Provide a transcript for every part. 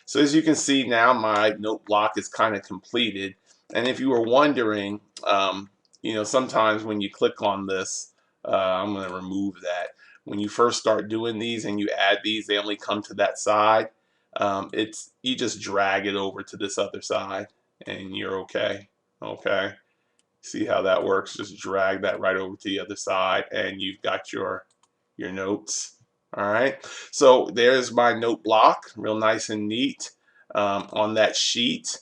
So as you can see now, my note block is kind of completed. And if you were wondering, sometimes when you click on this, I'm going to remove that. When you first start doing these and you add these, they only come to that side. You just drag it over to this other side, and you're okay. Okay. See how that works? Just drag that right over to the other side, and you've got your notes. All right, so there's my note block, real nice and neat on that sheet.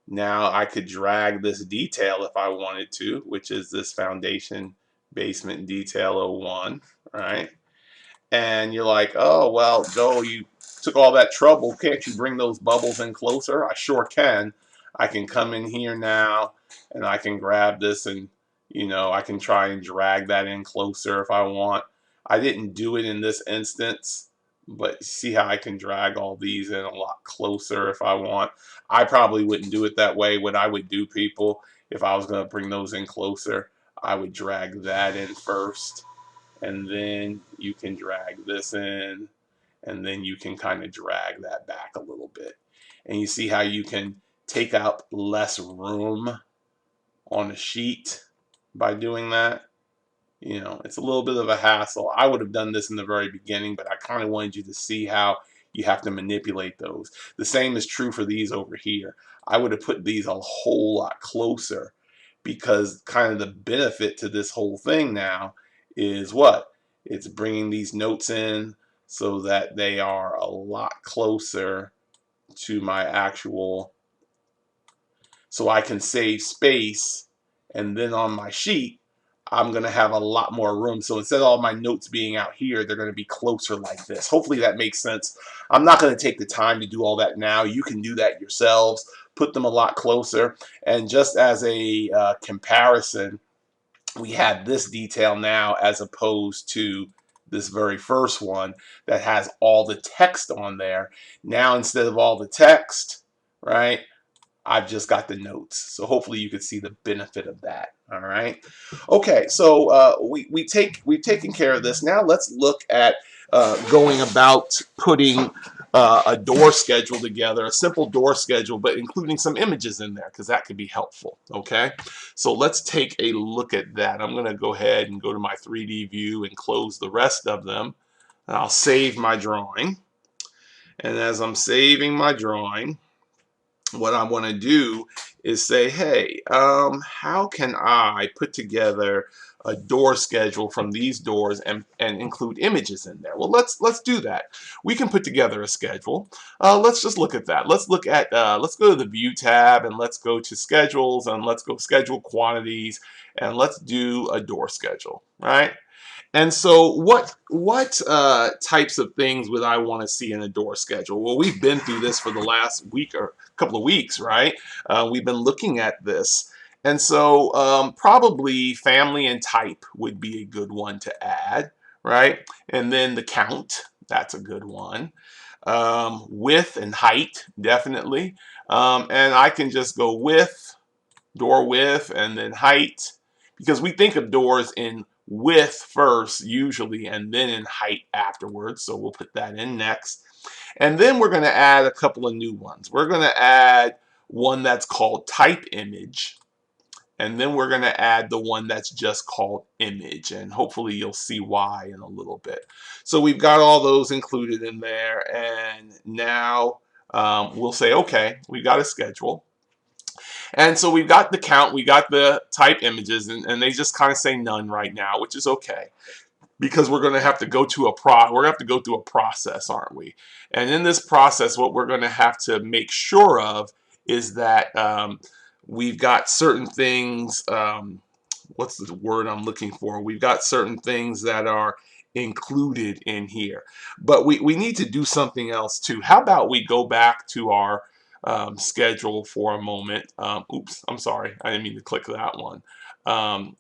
Now I could drag this detail if I wanted to, which is this foundation basement detail 01, right? And you're like, oh, well, Joe, you took all that trouble. Can't you bring those bubbles in closer? I sure can. I can come in here now and I can grab this and, I can try and drag that in closer if I want. I didn't do it in this instance, but see how I can drag all these in a lot closer if I want. I probably wouldn't do it that way. What I would do, people, if I was going to bring those in closer, I would drag that in first, and then you can drag this in, and then you can kind of drag that back a little bit. And you see how you can take out less room on a sheet by doing that. It's a little bit of a hassle. I would have done this in the very beginning, but I kind of wanted you to see how you have to manipulate those. The same is true for these over here. I would have put these a whole lot closer, because kind of the benefit to this whole thing now is what? It's bringing these notes in so that they are a lot closer to my actual, so I can save space, and then on my sheet I'm going to have a lot more room. So instead of all my notes being out here, they're going to be closer like this. Hopefully that makes sense. I'm not going to take the time to do all that now. You can do that yourselves. Put them a lot closer. And just as a comparison, we have this detail now as opposed to this very first one that has all the text on there. Now instead of all the text, right, I've just got the notes. So hopefully you can see the benefit of that. All right. Okay, so we've taken care of this. Now let's look at going about putting a door schedule together, a simple door schedule, but including some images in there, because that could be helpful. Okay, so let's take a look at that. I'm going to go ahead and go to my 3D view and close the rest of them. And I'll save my drawing. And as I'm saving my drawing, what I want to do is say, hey, how can I put together a door schedule from these doors and include images in there? Well, let's do that. We can put together a schedule. Let's just look at that. Let's look at let's go to the view tab, and let's go to schedules, and let's go schedule quantities, and let's do a door schedule, right? And so what types of things would I want to see in a door schedule? Well, we've been through this for the last week or couple of weeks, right? We've been looking at this. And so probably family and type would be a good one to add, right? And then the count, that's a good one. Width and height, definitely. And I can just go width, door width, and then height, because we think of doors in width first usually, and then in height afterwards. So we'll put that in next. And then we're going to add a couple of new ones. We're going to add one that's called type image, and then we're going to add the one that's just called image, and hopefully you'll see why in a little bit. So we've got all those included in there, and now we'll say, okay, we got a schedule. And so we've got the count, we got the type images, and they just kind of say none right now, which is okay, because we're going to have to go to we're going to have to go through a process, aren't we? And in this process, what we're going to have to make sure of is that we've got certain things. What's the word I'm looking for? We've got certain things that are included in here, but we need to do something else too. How about we go back to our schedule for a moment? Oops, I'm sorry, I didn't mean to click that one.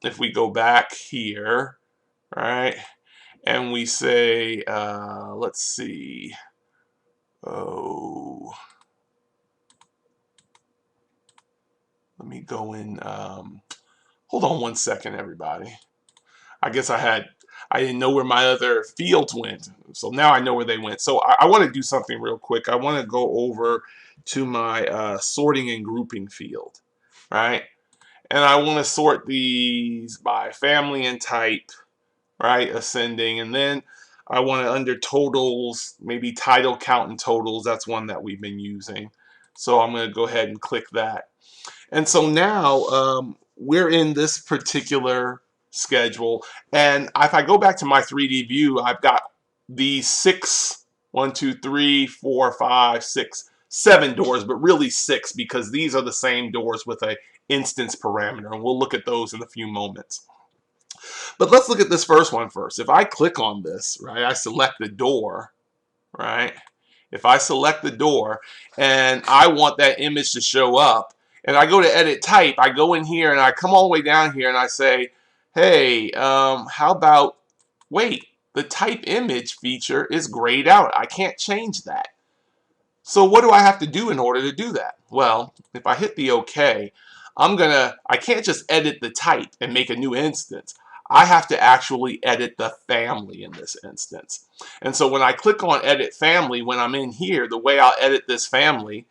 If we go back here, right, and we say, let's see, oh, let me go in, hold on one second, everybody. I guess I didn't know where my other fields went. So now I know where they went. So I want to do something real quick. I want to go over to my sorting and grouping field, right? And I want to sort these by family and type, right? Ascending. And then I want to, under totals, maybe title count and totals. That's one that we've been using. So I'm going to go ahead and click that. And so now we're in this particular schedule. And if I go back to my 3D view, I've got these 6, 1, 2, 3, 4, 5, 6, 7 doors, but really 6 because these are the same doors with a instance parameter. And we'll look at those in a few moments. But let's look at this first one first. If I click on this, right, I select the door, right? If I select the door and I want that image to show up, and I go to edit type, I go in here and I come all the way down here and I say, hey, how about, wait, the type image feature is grayed out. I can't change that. So what do I have to do in order to do that? Well, if I hit the OK, I can't just edit the type and make a new instance. I have to actually edit the family in this instance. And so when I click on edit family, when I'm in here, the way I'll edit this family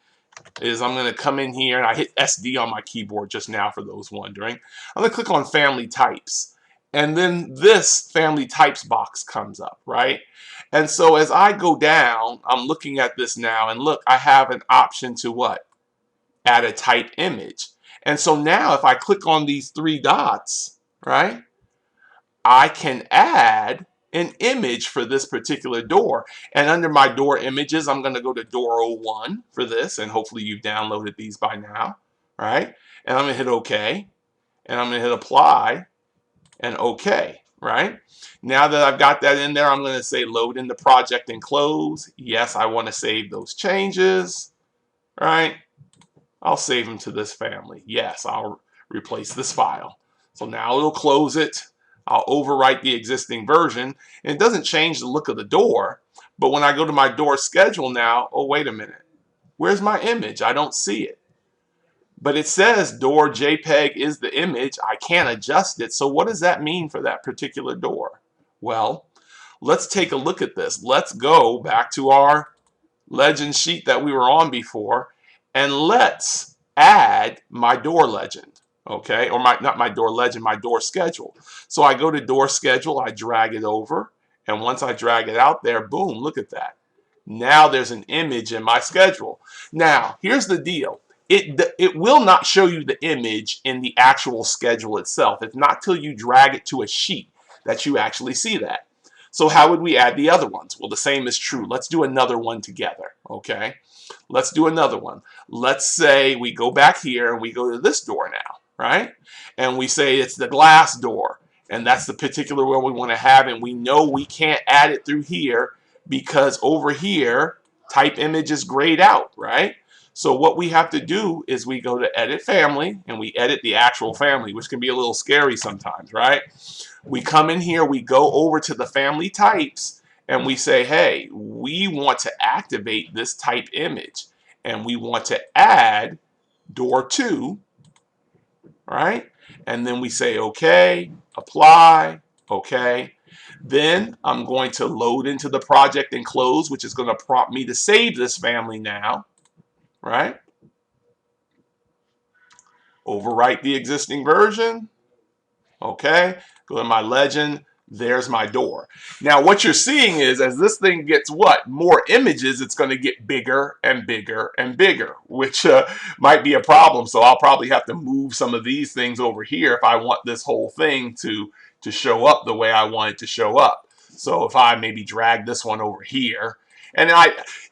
is I'm going to come in here, and I hit SD on my keyboard just now for those wondering. I'm going to click on family types. And then this family types box comes up, right? And so as I go down, I'm looking at this now, and look, I have an option to what? Add a type image. And so now if I click on these 3 dots, right, I can add an image for this particular door. And under my door images, I'm going to go to door 01 for this, and hopefully you've downloaded these by now, right? And I'm going to hit OK, and I'm going to hit apply and OK, right? Now that I've got that in there, I'm going to say load into project and close. Yes, I want to save those changes, right? I'll save them to this family. Yes, I'll replace this file. So now it'll close it. I'll overwrite the existing version, and it doesn't change the look of the door. But when I go to my door schedule now, oh, wait a minute. Where's my image? I don't see it. But it says door JPEG is the image. I can't adjust it. So what does that mean for that particular door? Well, let's take a look at this. Let's go back to our legend sheet that we were on before, and let's add my door legend. Okay, or not my door legend, my door schedule. So I go to door schedule, I drag it over, and once I drag it out there, boom, look at that. Now there's an image in my schedule. Now, here's the deal. It will not show you the image in the actual schedule itself. It's not till you drag it to a sheet that you actually see that. So how would we add the other ones? Well, the same is true. Let's do another one together, okay? Let's do another one. Let's say we go back here and we go to this door now, right? And we say it's the glass door, and that's the particular one we want to have, and we know we can't add it through here because over here, type image is grayed out, right? So what we have to do is we go to edit family, and we edit the actual family, which can be a little scary sometimes, right? We come in here, we go over to the family types, and we say, hey, we want to activate this type image, and we want to add door 2, right? And then we say, okay, apply, okay. Then I'm going to load into the project and close, which is going to prompt me to save this family now, right? Overwrite the existing version, okay. Go to my legend. There's my door. Now what you're seeing is as this thing gets what? More images, it's going to get bigger and bigger and bigger, which might be a problem. So I'll probably have to move some of these things over here if I want this whole thing to show up the way I want it to show up. So if I maybe drag this one over here, and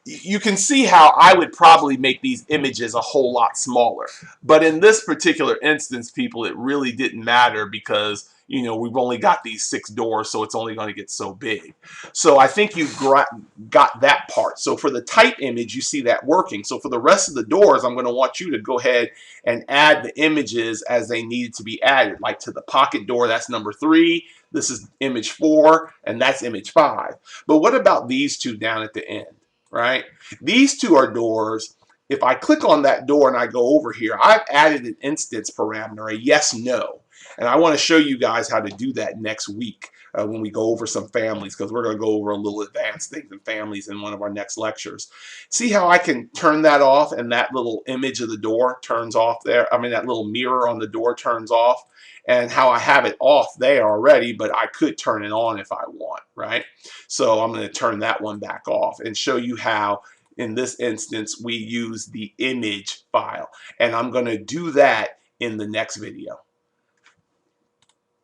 you can see how I would probably make these images a whole lot smaller. But in this particular instance, people, it really didn't matter because, you know, we've only got these 6 doors, so it's only going to get so big. So I think you've got that part. So for the type image, you see that working. So for the rest of the doors, I'm going to want you to go ahead and add the images as they need to be added. Like to the pocket door, that's number 3. This is image 4, and that's image 5. But what about these 2 down at the end, right? These 2 are doors. If I click on that door and I go over here, I've added an instance parameter, a yes, no. And I want to show you guys how to do that next week when we go over some families, because we're going to go over a little advanced things in families in one of our next lectures. See how I can turn that off and that little image of the door turns off there. I mean, that little mirror on the door turns off, and how I have it off there already, but I could turn it on if I want, right? So I'm going to turn that one back off and show you how in this instance we use the image file. And I'm going to do that in the next video.